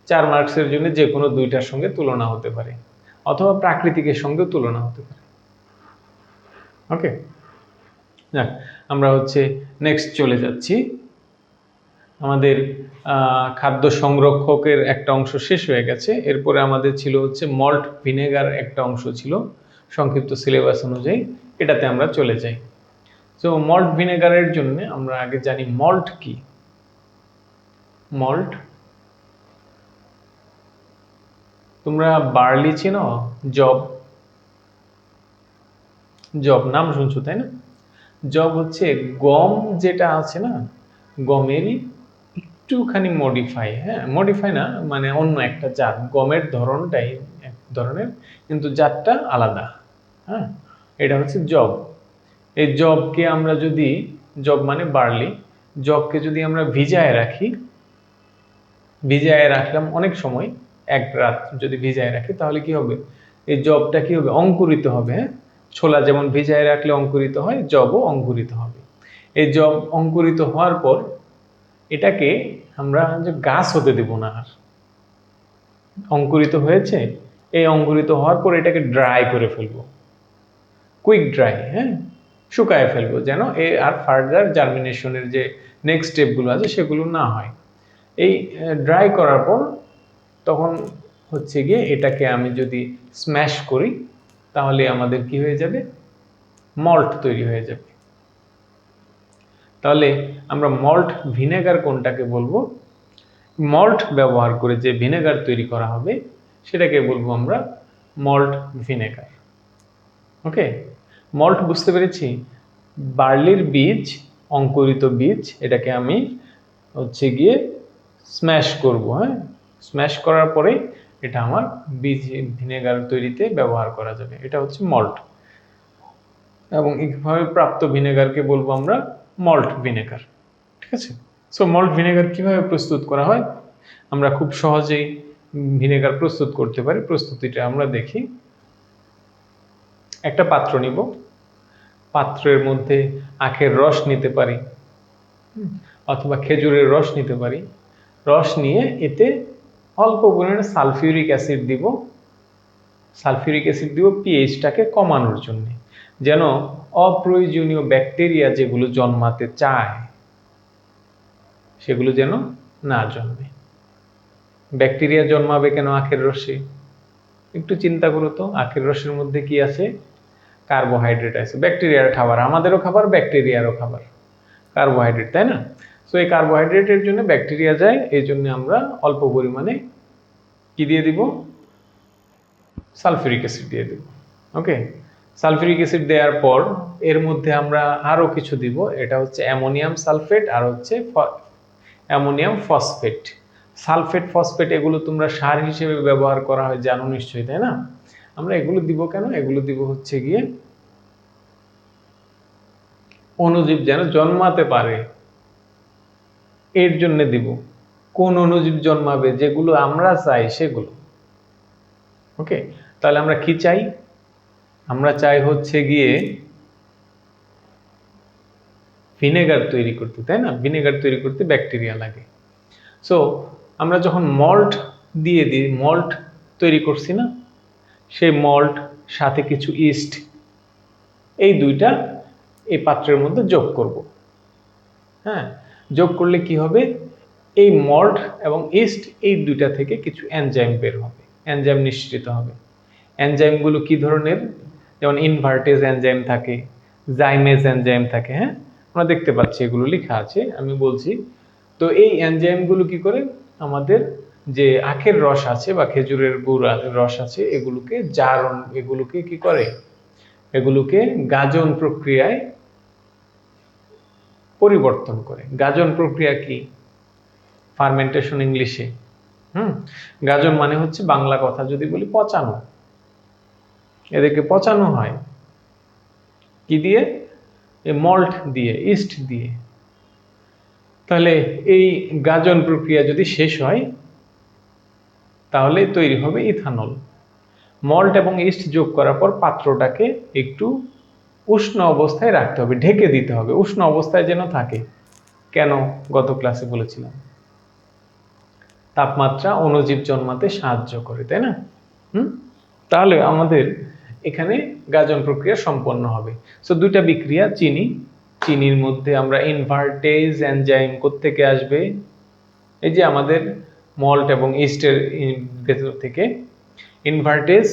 4 মার্কসের জন্য যে কোনো দুইটার সঙ্গে তুলনা হতে পারে, অথবা প্রাকৃতিকের সঙ্গে তুলনা হতে পারে। ওকে, যাক, আমরা হচ্ছে নেক্সট চলে যাচ্ছি। আমাদের খাদ্য সংরক্ষকের একটা অংশ শেষ হয়ে গেছে। এরপরে আমাদের ছিল হচ্ছে মল্ট ভিনেগার, একটা অংশ ছিল সংক্ষিপ্ত সিলেবাস অনুযায়ী, এটাতে আমরা চলে যাই। তো মল্ট ভিনেগারের জন্য আমরা আগে জানি মল্ট কি। মল্ট, তোমরা বার্লি চিনো? জব, জব নাম শুনছো তাই না? জব হচ্ছে গম যেটা আছে না, গমেরই একটুখানি মডিফাই, হ্যাঁ, মডিফাই না মানে অন্য একটা জাত, গমের ধরনটাই এক ধরনের কিন্তু জাতটা আলাদা। হ্যাঁ, এটা হচ্ছে জব। এই জবকে আমরা যদি, জব মানে বার্লি, জবকে যদি আমরা ভিজায় রাখি, ভিজায় রাখলাম অনেক সময়, এক রাত যদি ভিজায় রাখি, তাহলে কি হবে, এই জবটা কি হবে, অঙ্কুরিত হবে। হ্যাঁ, ছোলা যেমন ভিজায় রাখলে অঙ্কুরিত হয়, জবও অঙ্কুরিত হবে। এই জব অঙ্কুরিত হওয়ার পর এটাকে আমরা যে গাছ হতে দেব না, আর অঙ্কুরিত হয়েছে, এই অঙ্কুরিত হওয়ার পর এটাকে ড্রাই করে ফেলবো, কুইক ড্রাই, হ্যাঁ, শুকায় ফেলবো, যেন আর ফার্দার জার্মিনেশনের যে নেক্সট স্টেপগুলো আছে সেগুলো না হয়। এই ড্রাই করার পর তখন হচ্ছে গিয়ে এটাকে আমি যদি স্ম্যাশ করি, তাহলে আমাদের কি হয়ে যাবে, মল্ট তৈরি হয়ে যাবে। তাহলে আমরা মল্ট ভিনেগার কোনটাকে বলবো? মল্ট ব্যবহার করে যে ভিনেগার তৈরি করা হবে সেটাকে বলবো আমরা মল্ট ভিনেগার। ওকে, মল্ট বুঝতে পেরেছি, বার্লির বীজ, অঙ্কুরিত বীজ, এটাকে আমি হচ্ছে গিয়ে স্ম্যাশ করব। হ্যাঁ, স্ম্যাশ করার পরে এটা আমার বীজ ভিনেগার তৈরিতে ব্যবহার করা যাবে, এটা হচ্ছে মল্ট। এবং এইভাবে প্রাপ্ত ভিনেগারকে বলবো আমরা মল্ট ভিনেগার, ঠিক আছে। সো মল্ট ভিনেগার কিভাবে প্রস্তুত করা হয়, আমরা খুব সহজেই ভিনেগার প্রস্তুত করতে পারি। প্রস্তুতিটা আমরা দেখি। একটা পাত্র নিব, পাত্রের মধ্যে আখের রস নিতে পারি, অথবা খেজুরের রস নিতে পারি। রস নিয়ে এতে অল্প পরিমাণে সালফিউরিক অ্যাসিড দিব। সালফিউরিক অ্যাসিড দিব পিএইচটাকে কমানোর জন্য, যেন অপ্রয়োজনীয় ব্যাকটেরিয়া যেগুলো জন্মাতে চায় সেগুলো যেন না জন্মে। ব্যাকটেরিয়া জন্মাবে কেন আখের রসে? একটু চিন্তা করো তো, আখের রসের মধ্যে কি আছে? কার্বোহাইড্রেট আছে। ব্যাকটেরিয়ার খাবার, আমাদেরও খাবার, ব্যাকটেরিয়ারও খাবার, কার্বোহাইড্রেট, তাই না? সো এই কার্বোহাইড্রেটের জন্য ব্যাকটেরিয়া যায়, এই জন্য আমরা অল্প পরিমাণে কি দিয়ে দিব, সালফিউরিক অ্যাসিড দিয়ে দেব। ওকে, সালফিউরিক অ্যাসিড দেওয়ার পর এর মধ্যে আমরা আরও কিছু দিব, এটা হচ্ছে অ্যামোনিয়াম সালফেট আর হচ্ছে অ্যামোনিয়াম ফসফেট। সালফেট, ফসফেট এগুলো তোমরা সার হিসেবে ব্যবহার করা হয় জানো নিশ্চয়ই, তাই না? আমরা এগুলো দিব কেন? এগুলো দিব হচ্ছে গিয়ে অণুজীব যেন জন্মাতে পারে, এর জন্য দিব। কোন অণুজীব জন্মাবে? যেগুলো আমরা চাই সেগুলো। ওকে, তাহলে আমরা কি চাই? আমরা চাই হচ্ছে গিয়ে ভিনেগার তৈরি করতে, তাই না? ভিনেগার তৈরি করতে ব্যাকটেরিয়া লাগে। সো আমরা যখন মল্ট দিয়ে দিই, মল্ট তৈরি করছি না, সেই মল্ট সাথে কিছু ইস্ট, এই দুইটা এই পাত্রের মধ্যে যোগ করব। হ্যাঁ, যোগ করলে কি হবে, এই মল্ট এবং ইস্ট এই দুইটা থেকে কিছু এনজাইম বের হবে, এনজাইম নিঃসৃত হবে। এনজাইমগুলো কি ধরনের? যেমন ইনভার্টেজ এনজাইম থাকে, জাইমেজ এনজাইম থাকে। হ্যাঁ, আমরা দেখতে পাচ্ছি এগুলো লেখা আছে, আমি বলছি। তো এই এনজাইমগুলো কি করে, আমাদের যে আখের রস আছে বা খেজুরের গুড় রস আছে, এগুলোকে জারণ, এগুলোকে কি করে, এগুলোকে গাজন প্রক্রিয়ায় পরিবর্তন করে। গাজন প্রক্রিয়া কি? ফার্মেন্টেশন ইংলিশে। গাজন মানে হচ্ছে বাংলা কথা যদি বলি পচানো। এদেরকে পচানো হয় কি দিয়ে? মল্ট দিয়ে, ইস্ট দিয়ে। তাহলে এই গাজন প্রক্রিয়া যদি শেষ হয় তাহলে তৈরি হবে ইথানল। মল্ট এবং ইস্ট যোগ করার পর পাত্রটাকে একটু উষ্ণ অবস্থায় রাখতে হবে, ঢেকে দিতে হবে, উষ্ণ অবস্থায় যেন থাকে। কেন? গত ক্লাসে বলেছিলাম, তাপমাত্রা অণুজীব জন্মাতে সাহায্য করে, তাই না? তাহলে আমাদের এখানে গাজন প্রক্রিয়া সম্পন্ন হবে। সো দুইটা বিক্রিয়া, চিনির মধ্যে আমরা ইনভার্টেজ এনজাইম কোত্থেকে আসবে? এই যে আমাদের মল্ট এবং ইস্টের ভেতর থেকে ইনভার্টেজ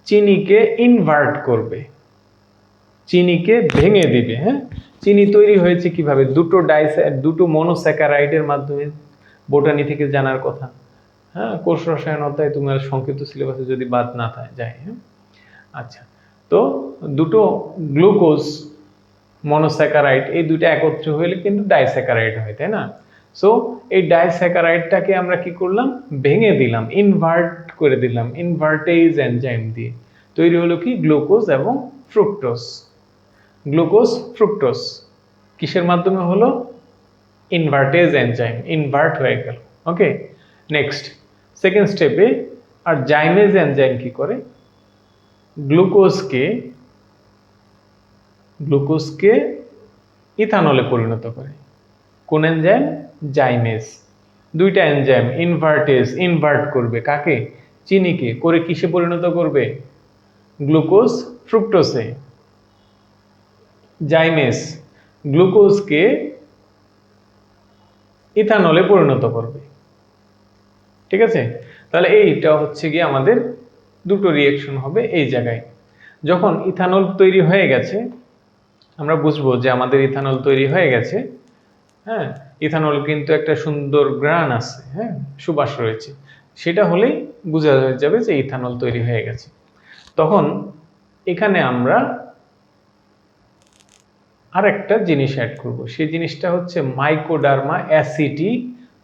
চিনিকে ইনভার্ট করবে, চিনিকে ভেঙে দিবে। হ্যাঁ, চিনি তৈরি হয়েছে কিভাবে? দুটো মনোস্যাকারাইডের মাধ্যমে, বোটানি থেকে জানার কথা। হ্যাঁ, কোষ রসায়ন অধ্যায় তোমার সংক্ষিপ্ত সিলেবাসে যদি বাদ না যায়। হ্যাঁ, আচ্ছা, তো দুটো গ্লুকোজ মনোস্যাকারাইড, এই দুটো একত্র হইলে কিন্তু ডাইস্যাকারাইড হয়, তাই না? সো এই ডাইস্যাকারাইডটাকে আমরা কি করলাম? ভেঙে দিলাম, ইনভার্ট করে দিলাম, ইনভার্টেজ এনজাইম দিয়ে। তৈরি হলো কি? গ্লুকোজ এবং ফ্রুক্টোজ। গ্লুকোজ ফ্রুক্টোজ কিসের মাধ্যমে হলো? ইনভার্টেজ এনজাইম, ইনভার্ট হয়ে গেল। ওকে, নেক্সট সেকেন্ড স্টেপে আর জাইমেজ এনজাইম কি করে? গ্লুকোজকে ইথানলে পরিণত করে। কোন এনজাইম? জাইমেজ। দুইটা এনজাইম ইনভার্টেজ, ইনভার্ট করবে কাকে? চিনিকে। করে কিসে পরিণত করবে? গ্লুকোজ ফ্রুক্টোজে। জাইমেজ গ্লুকোজকে ইথানলে পরিণত করবে। ঠিক আছে, তাহলে এইটা হচ্ছে গিয়ে আমাদের দুটো রিঅ্যাকশন হবে এই জায়গায়। যখন ইথানল তৈরি হয়ে গেছে, আমরা বুঝবো যে আমাদের ইথানল তৈরি হয়ে গেছে। হ্যাঁ, ইথানল কিন্তু একটা সুন্দর গ্রান আছে, হ্যাঁ, সুবাস রয়েছে। সেটা হলেই বোঝা যাবে যে ইথানল তৈরি হয়ে গেছে। তখন এখানে আমরা আরেকটা জিনিস অ্যাড করব, সেই জিনিসটা হচ্ছে মাইকোডার্মা অ্যাসিটি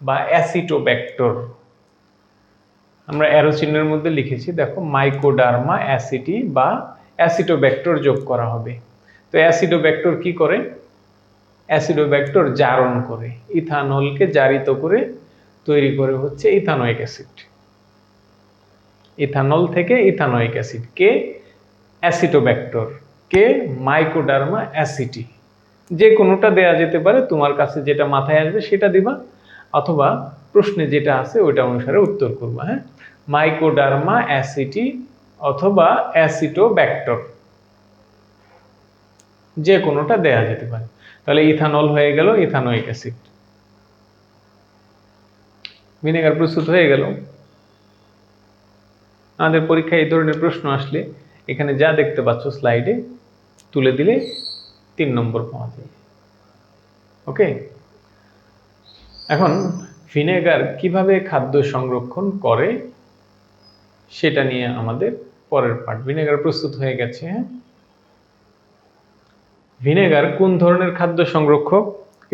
বা অ্যাসিটোব্যাক্টর। আমরা অ্যারো চিহ্নের মধ্যে লিখেছি, দেখো, মাইকোডার্মা অ্যাসিটি বা অ্যাসিটোব্যাক্টর যোগ করা হবে। তো অ্যাসিটোব্যাক্টর কি করে? অ্যাসিডোব্যাক্টর জারণ করে, ইথানলকে জারিত করে তৈরি করে হচ্ছে ইথানোয়িক অ্যাসিড। ইথানল থেকে ইথানোয়িক অ্যাসিড। কে? অ্যাসিটোব্যাক্টর। কে? মাইকোডার্মা অ্যাসিটি। যে কোনোটা দেয়া যেতে পারে, তোমার কাছে যেটা মাথায় আসবে সেটা দিবা, অথবা প্রশ্নে যেটা আছে ওইটা অনুসারে উত্তর করবা। হ্যাঁ, মাইকোডার্মা অ্যাসিটি অথবা অ্যাসিটোব্যাক্টর, যে কোনোটা দেয়া যেতে পারে। তাহলে ইথানল হয়ে গেল ইথানোয়িক অ্যাসিড, ভিনেগার প্রস্তুত হয়ে গেল। আমাদের পরীক্ষায় এই ধরনের প্রশ্ন আসলে এখানে যা দেখতে পাচ্ছ স্লাইডে তুলে দিলে 3 নম্বর পাওয়া যায়। ওকে, এখন ভিনেগার কিভাবে খাদ্য সংরক্ষণ করে সেটা নিয়ে আমাদের পরের পার্ট। ভিনেগার প্রস্তুত হয়ে গেছে। হ্যাঁ, ভিনেগার কোন ধরনের খাদ্য সংরক্ষক?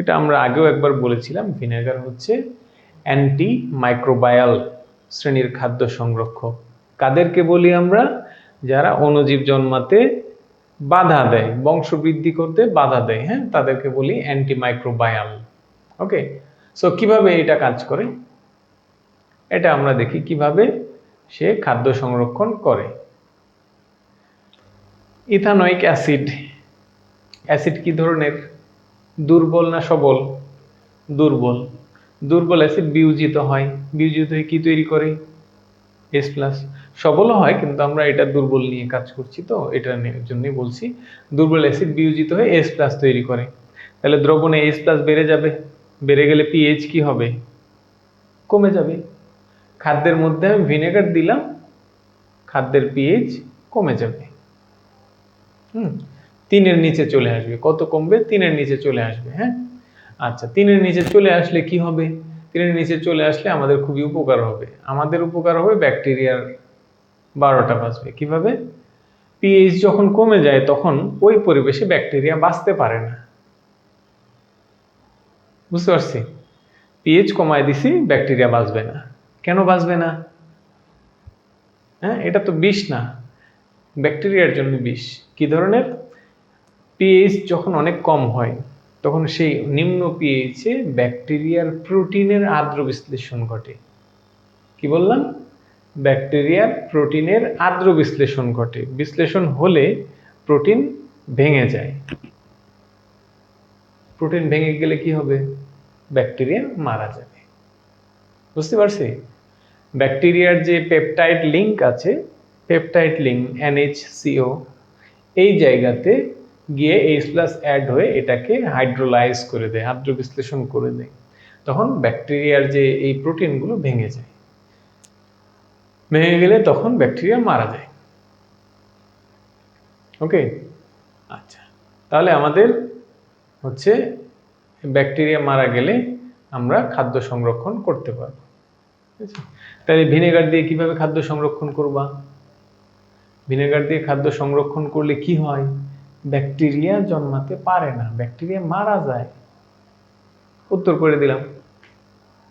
এটা আমরা আগেও একবার বলেছিলাম। ভিনেগার হচ্ছে অ্যান্টি মাইক্রোবায়াল শ্রেণীর খাদ্য সংরক্ষক। কাদেরকে বলি আমরা? যারা অণুজীব জন্মাতে বাধা দেয়, বংশবৃদ্ধি করতে বাধা দেয়। হ্যাঁ, তাদেরকে বলি অ্যান্টি মাইক্রোবায়াল। ওকে, সো কিভাবে এটা কাজ করে এটা আমরা দেখি, কিভাবে সে খাদ্য সংরক্ষণ করে। ইথানোয়িক অ্যাসিড, অ্যাসিড কি ধরনের? দুর্বল না সবল? দুর্বল। দুর্বল অ্যাসিড বিয়োজিত হয়, বিয়োজিত হয়ে কি তৈরি করে? H+। সবলও হয়, কিন্তু আমরা এটা দুর্বল নিয়ে কাজ করছি, তো এটার জন্যই বলছি। দুর্বল অ্যাসিড বিয়োজিত হয়ে H+ তৈরি করে। তাহলে দ্রবণে H+ বেড়ে যাবে, বেড়ে গেলে পিএইচ কি হবে? কমে যাবে। খাদ্যের মধ্যে আমি ভিনেগার দিলাম, খাদ্যের পিএইচ কমে যাবে। 3-এর নিচে চলে আসবে। কত কমবে? 3-এর নিচে চলে আসবে। হ্যাঁ, আচ্ছা, 3-এর নিচে চলে আসলে কি হবে? 3-এর নিচে চলে আসলে আমাদের খুবই উপকার হবে। আমাদের উপকার হবে, ব্যাকটেরিয়ার 12টা বাজবে। কিভাবে? পিএইচ যখন কমে যায় তখন ওই পরিবেশে ব্যাকটেরিয়া বাঁচতে পারে না। বুঝতে পারছি? পিএইচ কমায় দিছি, ব্যাকটেরিয়া বাঁচবে না। কেন বাঁচবে না? হ্যাঁ, এটা তো বিষ না, ব্যাকটেরিয়ার জন্য বিষ। কি ধরনের? পিএইচ যখন অনেক কম হয় তখন সেই নিম্ন পিএইচে ব্যাকটেরিয়ার প্রোটিনের আদ্র বিশ্লেষণ ঘটে। কি বললাম? ব্যাকটেরিয়ার প্রোটিনের আদ্র বিশ্লেষণ ঘটে। বিশ্লেষণ হলে প্রোটিন ভেঙে যায়। প্রোটিন ভেঙে গেলে কি হবে? ব্যাকটেরিয়া মারা যাবে। বুঝতে পারছি? ব্যাকটেরিয়ার যে পেপটাইড লিঙ্ক আছে, পেপটাইড লিঙ্ক NHCO, এই জায়গাতে গিয়ে H+ অ্যাড হয়ে এটাকে হাইড্রোলাইজ করে দেয়, আদ্র বিশ্লেষণ করে দেয়। তখন ব্যাকটেরিয়ার যে এই প্রোটিনগুলো ভেঙে যায়। ভেঙে গেলে তখন ব্যাকটেরিয়া মারা যায়। ওকে, আচ্ছা, তাহলে আমাদের হচ্ছে ব্যাকটেরিয়া মারা গেলে আমরা খাদ্য সংরক্ষণ করতে পারবো। তাহলে ভিনেগার দিয়ে কিভাবে খাদ্য সংরক্ষণ করবা? ভিনেগার দিয়ে খাদ্য সংরক্ষণ করলে কি হয়? ব্যাকটেরিয়া জন্মাতে পারে না, ব্যাকটেরিয়া মারা যায়। উত্তর করে দিলাম।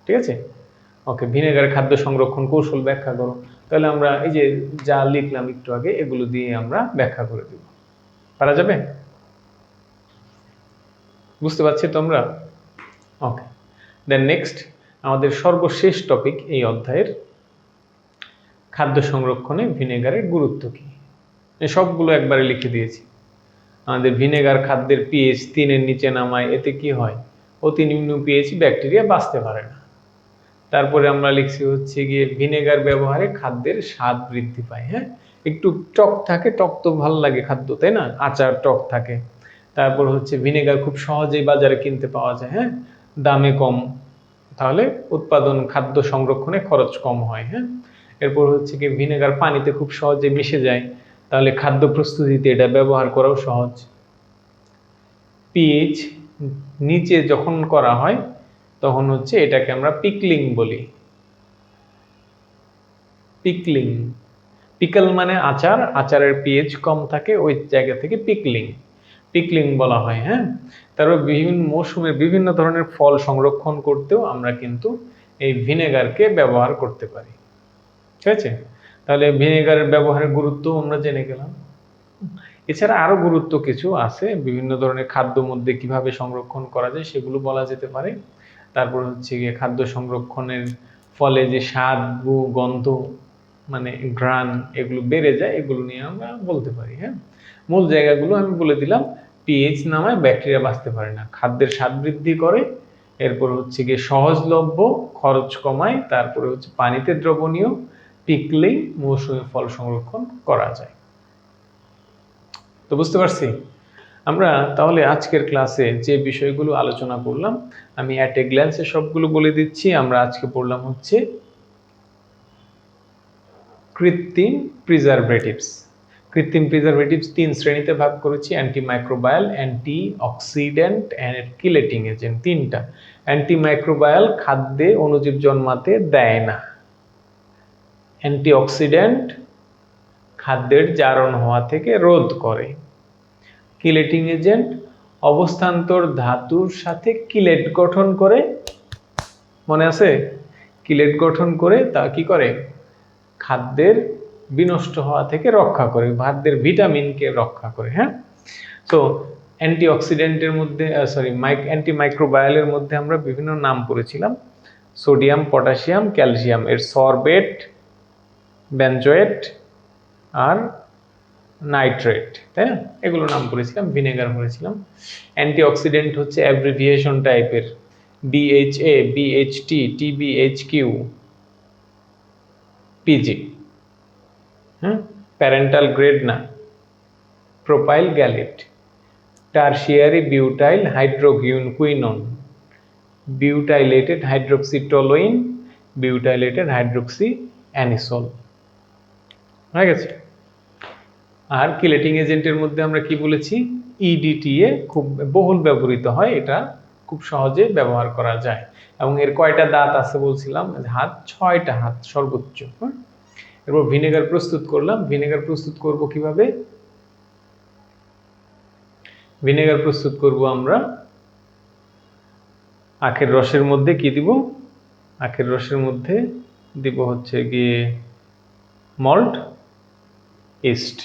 ঠিক আছে, ওকে। ভিনেগার খাদ্য সংরক্ষণ কৌশল ব্যাখ্যা করো। তাহলে আমরা এই যে যা লিখলাম একটু আগে, এগুলো দিয়ে আমরা ব্যাখ্যা করে দেব। পারা যাবে? বুঝতে পারছি তোমরা? ওকে, দেন নেক্সট আমাদের সর্বশেষ টপিক এই অধ্যায়ের, খাদ্য সংরক্ষণে ভিনেগারের গুরুত্ব কি। সবগুলো একবারে লিখে দিয়েছি। আমাদের ভিনেগার খাদ্যের পিএইচ 3-এর নিচে নামায়, এতে কি হয়? অতি নিম্ন পিএইচ ব্যাকটেরিয়া বাঁচতে পারে না। তারপরে আমরা লিখছি হচ্ছে গিয়ে ভিনেগার ব্যবহারে খাদ্যের স্বাদ বৃদ্ধি পায়। হ্যাঁ, একটু টক থাকে, টক তো ভালো লাগে খাদ্য, তাই না? আচার টক থাকে। তারপর হচ্ছে ভিনেগার খুব সহজেই বাজারে কিনতে পাওয়া যায়। হ্যাঁ, দামে কম, তাহলে উৎপাদন খাদ্য সংরক্ষণে খরচ কম হয়। হ্যাঁ, এরপর হচ্ছে কি ভিনেগার পানিতে খুব সহজে মিশে যায়, তাহলে খাদ্য প্রস্তুতিতে এটা ব্যবহার করাও সহজ। পিএইচ নিচে যখন করা হয় তখন হচ্ছে এটাকে আমরা পিকলিং বলি। পিকলিং, পিকল মানে আচার, আচারের পিএইচ কম থাকে, ওই জায়গা থেকে পিকলিং, পিকলিং বলা হয়। হ্যাঁ, তারপর বিভিন্ন মৌসুমে বিভিন্ন ধরনের ফল সংরক্ষণ করতেও আমরা কিন্তু এই ভিনেগারকে ব্যবহার করতে পারি। ঠিক আছে, তাহলে ভিনেগারের ব্যবহারের গুরুত্ব আমরা জেনে গেলাম। এছাড়া আরো গুরুত্ব কিছু আছে, বিভিন্ন ধরনের খাদ্য মধ্যে কিভাবে সংরক্ষণ করা যায় সেগুলো বলা যেতে পারে। তারপর হচ্ছে গিয়ে খাদ্য সংরক্ষণের ফলে যে স্বাদ, গন্ধ, মানে ঘ্রাণ, এগুলো বেড়ে যায়, এগুলো নিয়ে আমরা বলতে পারি। হ্যাঁ, মূল জায়গাগুলো আমি বলে দিলাম। পিএইচ নামায় ব্যাকটেরিয়া বাঁচতে পারে না, খাদ্যের স্বাদ বৃদ্ধি করে, এরপর হচ্ছে গিয়ে সহজলভ্য, খরচ কমায়, তারপরে হচ্ছে পানিতে দ্রবণীয়, পিকলিং, মৌসুমী ফল সংরক্ষণ করা যায়। তো বুঝতে পারছি আমরা। তাহলে আজকের ক্লাসে যে বিষয়গুলো আলোচনা করলাম আমি অ্যাট এ গ্ল্যান্সে সবগুলো বলে দিচ্ছি। আমরা আজকে পড়লাম হচ্ছে কৃত্রিম প্রিজারভেটিভস। কৃত্রিম প্রিজারভেটিভস 3 শ্রেণীতে ভাগ করেছি: antimicrobial, antioxidant and chelating agent. 3টা। অ্যান্টিমাইক্রোবায়াল খাদ্যে অণুজীব জন্মাতে দেয় না। অ্যান্টিঅক্সিডেন্ট খাদ্যের জারণ হওয়া থেকে রোধ করে। কিলেটিং এজেন্ট অবস্থান্তর ধাতুর সাথে কিলেট গঠন করে, মনে আছে? কিলেট গঠন করে তা কি করে? খাদ্যের বিনষ্ট হওয়া থেকে রক্ষা করে, খাদ্যের ভিটামিনকে রক্ষা করে। হ্যাঁ, তো অ্যান্টিঅক্সিডেন্টের মধ্যে অ্যান্টিমাইক্রোবায়ালের মধ্যে আমরা বিভিন্ন নাম পড়েছিলাম: সোডিয়াম, পটাশিয়াম, ক্যালসিয়াম, এর সরবেট, বেনজোয়েট আর নাইট্রেট, তাই না? এগুলো নাম করেছিলাম, ভিনেগার করেছিলাম। অ্যান্টিঅক্সিডেন্ট হচ্ছে অ্যাব্রিভিয়েশন টাইপের, BHA, BHT, TBHQ, PG। হ্যাঁ, প্যারেন্টাল গ্রেড না, propyl gallate. Tertiary butyl hydroquinone, butylated hydroxytoluene, butylated hydroxy anisole. হয়ে গেছে। আর কিলেটিং এজেন্টের মধ্যে আমরা কি বলেছি, EDTA খুব বহুল ব্যবহৃত হয়, এটা খুব সহজে ব্যবহার করা যায়। এবং এর কয়টা দাঁত আছে বলছিলাম, হাত 6টা হাত সর্বোচ্চ। এরপর ভিনেগার প্রস্তুত করলাম। ভিনেগার প্রস্তুত করব কিভাবে? ভিনেগার প্রস্তুত করব আমরা আখের রসের মধ্যে কি দিব? আখের রসের মধ্যে দিব হচ্ছে গিয়ে মল্ট, ইস্ট,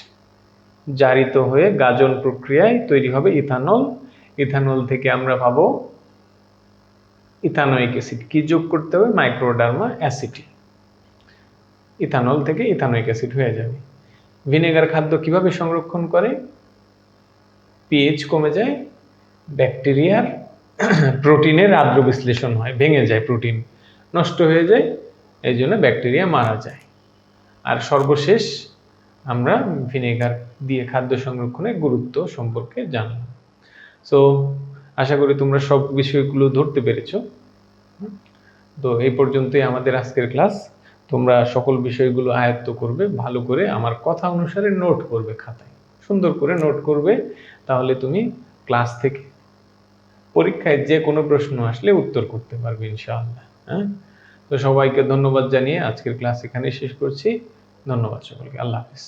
জারিত হয়ে গাজন প্রক্রিয়ায় তৈরি হবে ইথানল। ইথানল থেকে আমরা পাবো ইথানোয়িক অ্যাসিড। কি যোগ করতে হবে? মাইক্রোডার্মা অ্যাসিটি। ইথানল থেকে ইথানোয়িক অ্যাসিড হয়ে যাবে। ভিনেগার খাদ্য কিভাবে সংরক্ষণ করে? পিএইচ কমে যায়, ব্যাকটেরিয়ার প্রোটিনের আদ্র বিশ্লেষণ হয়, ভেঙে যায়, প্রোটিন নষ্ট হয়ে যায়, এই জন্য ব্যাকটেরিয়া মারা যায়। আর সর্বশেষ আমরা ভিনেগার দিয়ে খাদ্য সংরক্ষণের গুরুত্ব সম্পর্কে জানলাম। সো আশা করি তোমরা সব বিষয়গুলো ধরতে পেরেছো। তো এই পর্যন্তই আমাদের আজকের ক্লাস। তোমরা সকল বিষয়গুলো আয়ত্ত করবে, ভালো করে আমার কথা অনুসারে নোট করবে, খাতায় সুন্দর করে নোট করবে, তাহলে তুমি ক্লাস থেকে পরীক্ষায় যে কোনো প্রশ্ন আসলে উত্তর করতে পারবে ইনশাআল্লাহ। হ্যাঁ, তো সবাইকে ধন্যবাদ জানিয়ে আজকের ক্লাস এখানে শেষ করছি। ধন্যবাদ সকলকে, আল্লাহ হাফিজ।